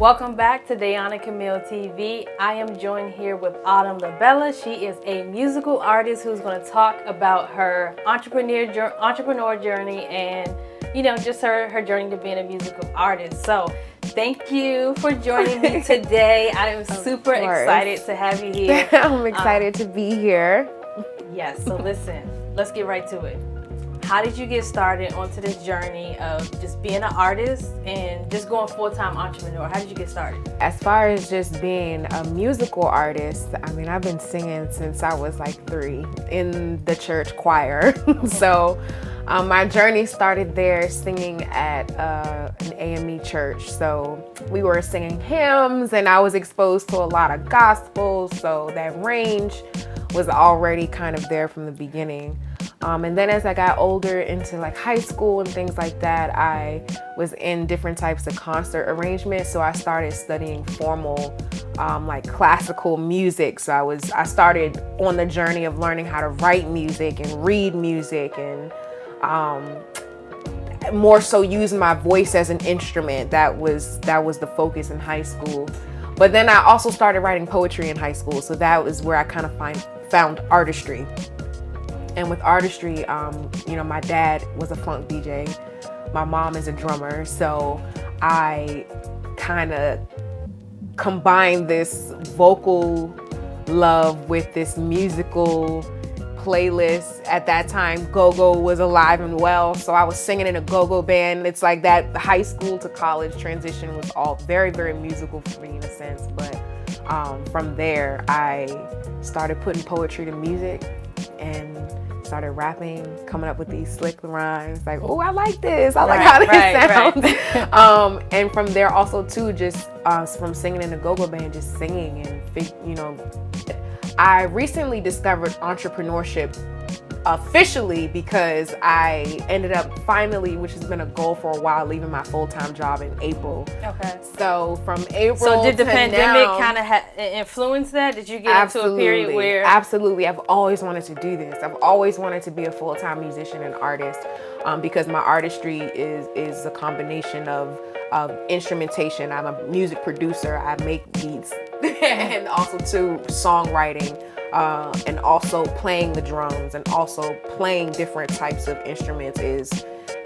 Welcome back to Dayana Camille TV. I am joined here with Autumn Labella. She is a musical artist who's going to talk about her entrepreneur journey and, just her journey to being a musical artist. So thank you for joining me today. I am super excited to have you here. I'm excited to be here. Yes, so listen, let's get right to it. How did you get started onto this journey of just being an artist and just going full-time entrepreneur? How did you get started? As far as just being a musical artist, I've been singing since I was like 3 in the church choir. So my journey started there singing at an AME church. So we were singing hymns and I was exposed to a lot of gospel. So that range was already kind of there from the beginning. And then as I got older into like high school and things like that, I was in different types of concert arrangements. So I started studying formal like classical music. So I started on the journey of learning how to write music and read music and more so using my voice as an instrument. That was the focus in high school. But then I also started writing poetry in high school. So that was where I kind of found artistry. And with artistry, my dad was a funk DJ. My mom is a drummer. So I kind of combined this vocal love with this musical playlist. At that time, go-go was alive and well. So I was singing in a go-go band. It's like that high school to college transition was all very, very musical for me in a sense. But from there, I started putting poetry to music and started rapping, coming up with these slick rhymes, like, oh, I like this. I like how this sounds. And from there also too, just from singing in the go-go band, just singing and, I recently discovered entrepreneurship officially because I ended up finally, which has been a goal for a while, leaving my full-time job in April. Okay. So from April So did the pandemic now, kind of influence that? Did you get into a period where... Absolutely. I've always wanted to do this. I've always wanted to be a full-time musician and artist because my artistry is a combination of instrumentation. I'm a music producer. I make beats and also too songwriting. And also playing the drums and also playing different types of instruments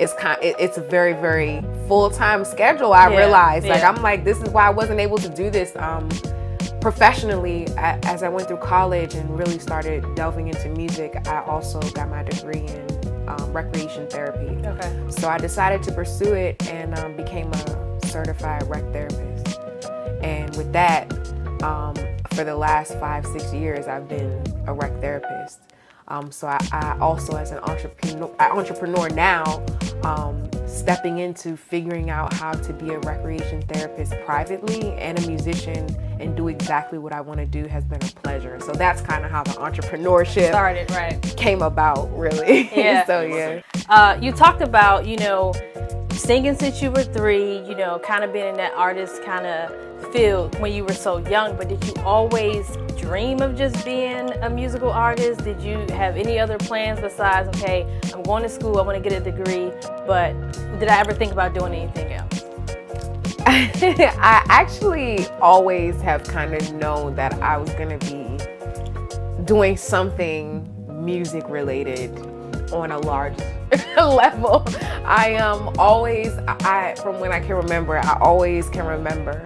it's a very, very full-time schedule. I realized I'm like, this is why I wasn't able to do this professionally. As I went through college and really started delving into music, I also got my degree in recreation therapy. Okay. So I decided to pursue it and became a certified rec therapist. And with that, for the last 5-6 years, I've been a rec therapist. So I also, as an entrepreneur now, stepping into figuring out how to be a recreation therapist privately and a musician and do exactly what I want to do has been a pleasure. So that's kind of how the entrepreneurship started, right? Came about, really. Yeah. So yeah. You talked about, singing since you were 3, kind of being in that artist kind of field when you were so young, but did you always dream of just being a musical artist? Did you have any other plans besides, okay, I'm going to school, I want to get a degree, but did I ever think about doing anything else? I actually always have kind of known that I was going to be doing something music related on a large level. I always, from when I can remember, I always can remember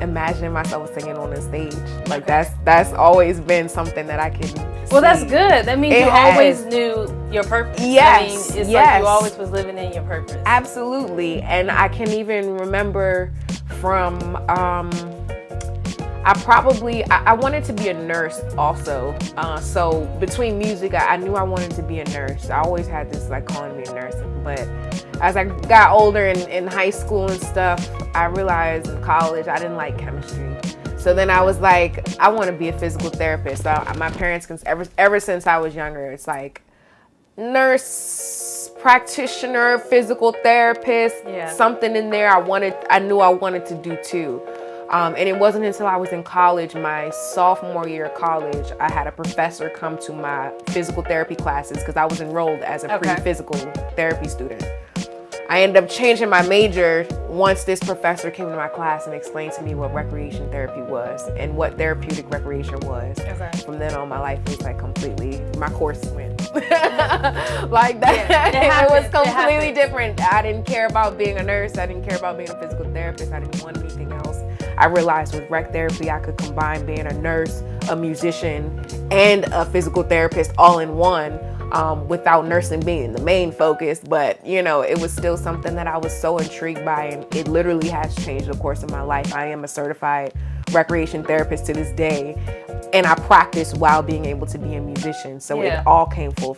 imagining myself singing on a stage. Like that's always been something that I can see. Well, that's good. That means you always knew your purpose. Yes. It's like you always was living in your purpose. Absolutely. And I can even remember from I wanted to be a nurse also. So between music, I knew I wanted to be a nurse. I always had this like calling me a nurse. But as I got older in high school and stuff, I realized in college I didn't like chemistry. So then I was like, I want to be a physical therapist. So my parents, ever since I was younger, it's like nurse, practitioner, physical therapist, something in there I knew I wanted to do too. And it wasn't until I was in college, my sophomore year of college, I had a professor come to my physical therapy classes because I was enrolled as a pre-physical therapy student. I ended up changing my major once this professor came to my class and explained to me what recreation therapy was and what therapeutic recreation was. Okay. From then on, my life was like completely, my course went like that. Yeah, it was completely different. I didn't care about being a nurse. I didn't care about being a physical therapist. I didn't want anything else. I realized with rec therapy, I could combine being a nurse, a musician, and a physical therapist all in one. Without nursing being the main focus, but you know, it was still something that I was so intrigued by, and it literally has changed the course of my life. I am a certified recreation therapist to this day, and I practice while being able to be a musician. So it all came full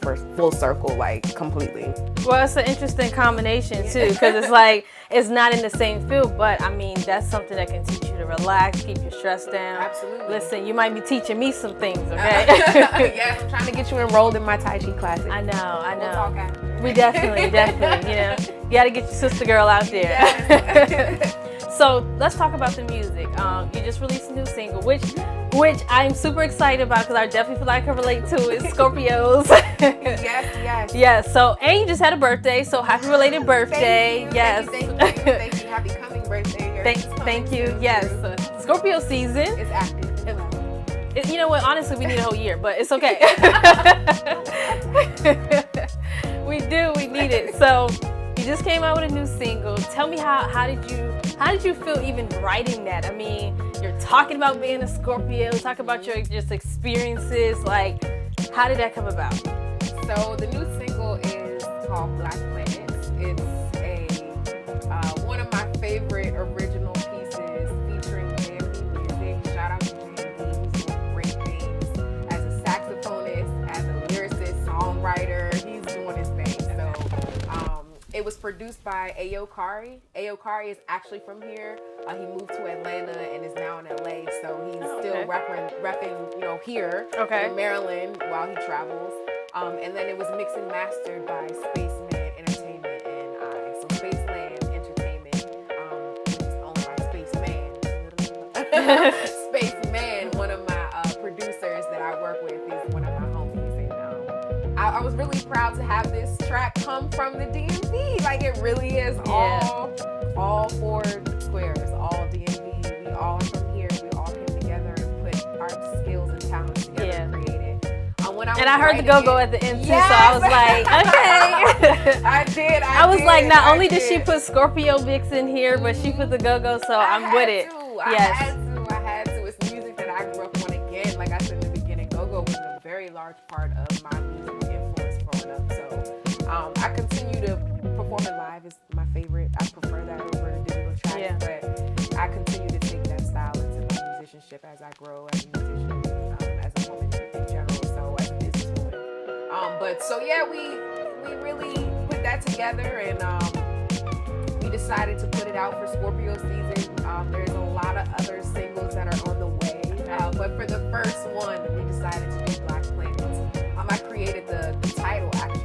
circle, like completely. Well, it's an interesting combination too, because it's like it's not in the same field, but I mean that's something that can teach you to relax, keep your stress down. Absolutely. Listen, you might be teaching me some things, okay? Yes, I'm trying to get you enrolled in my Tai Chi classes. I know. We'll talk after. We definitely, you know, you got to get your sister girl out there. Yes. So let's talk about the music. You just released a new single, which I'm super excited about because I definitely feel like I can relate to it. Scorpios. Yes. Yes. So, and you just had a birthday, so happy related birthday. Thank you. Yes. Thank you. Happy coming birthday. Thank you. Yes. Scorpio season. It's active. You know what? Honestly, we need a whole year, but it's okay. We need it. So you just came out with a new single. Tell me how did you feel even writing that? I mean, you're talking about being a Scorpio, talk about your just experiences. Like, how did that come about? So the new single is called Black Planets. It's one of my favorite original pieces featuring DMV music. Shout out to DMV, who's doing great things as a saxophonist, as a lyricist, songwriter. He's doing his thing. So it was produced by Ayo Kari. Ayo Kari is actually from here. He moved to Atlanta and is now in LA. So he's still repping, you know, here in Maryland while he travels. And then it was mixed and mastered by Spaceman Entertainment and I. So Spaceland Entertainment, which is owned by Spaceman. Spaceman, one of my producers that I work with, is one of my homies. And I was really proud to have this track come from the DMV. Like, it really is all four squares, all DMV. We all from here. We all came together and put our skills and talents together and created. I heard the go-go at the end too, so I was like, okay. I did. I was like, not only did she put Scorpio mix in here, but she put the go-go, so I'm with it. I had to. It's music that I grew up on again. Like I said in the beginning, go-go was a very large part of my music influence growing up. So I continue to perform it live. Is my favorite. I prefer that over digital tracks, but I continue to take that style into my musicianship as I grow as a musician, as a woman in general. So as a businesswoman. But so yeah, we really put that together, and we decided to put it out for Scorpio season. There's a lot of other singles that are on the way, but for the first one, we decided to do Black Planets. I created the title actually.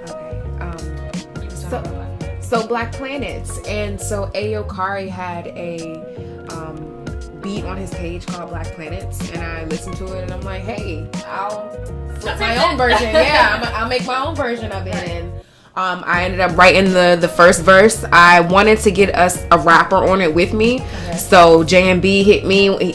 Okay. So Black Planets, and so Ayo Kari had a beat on his page called Black Planets, and I listened to it, and I'm like, hey, I'll flip my own version. I'll make my own version of it. And I ended up writing the first verse. I wanted to get a rapper on it with me. Okay. So JMB hit me.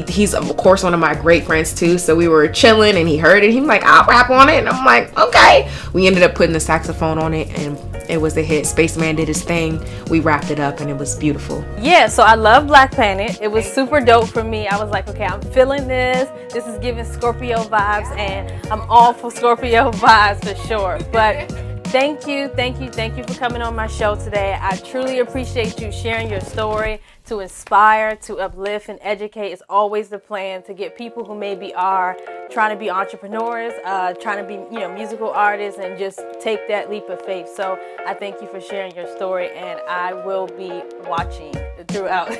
He's of course one of my great friends too. So we were chilling and he heard it. He was like, I'll rap on it. And I'm like, okay. We ended up putting the saxophone on it and it was a hit. Spaceman did his thing. We wrapped it up and it was beautiful. Yeah, so I love Black Planet. It was super dope for me. I was like, okay, I'm feeling this. This is giving Scorpio vibes, and I'm all for Scorpio vibes for sure. But thank you for coming on my show today. I truly appreciate you sharing your story to inspire, to uplift, and educate. Is always the plan, to get people who maybe are trying to be entrepreneurs, trying to be musical artists, and just take that leap of faith. So I thank you for sharing your story, and I will be watching throughout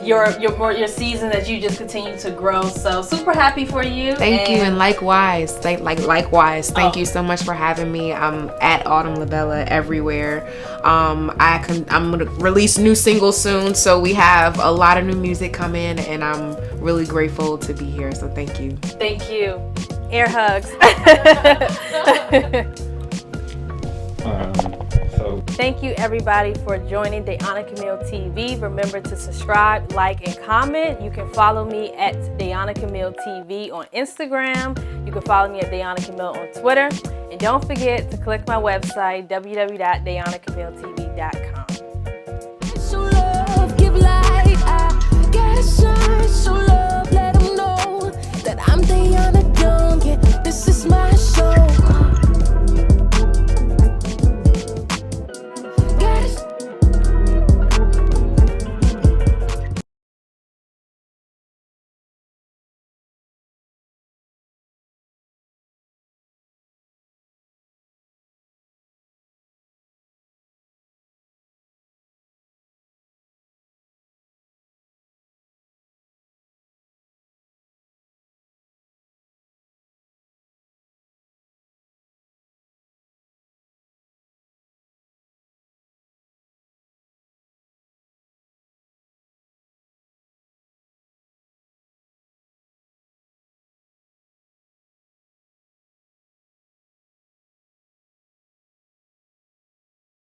your season as you just continue to grow. So super happy for you. Thank you, and likewise. Likewise. Thank you so much for having me. I'm at Autumn Labella everywhere. I'm gonna release new singles soon, so we have a lot of new music coming, and I'm really grateful to be here. So thank you. Thank you. Air hugs. Thank you everybody for joining Dayana Camille TV. Remember to subscribe, like, and comment. You can follow me at Dayana Camille TV on Instagram. You can follow me at Dayana Camille on Twitter. And don't forget to click my website, www.dayanacamilletv.com.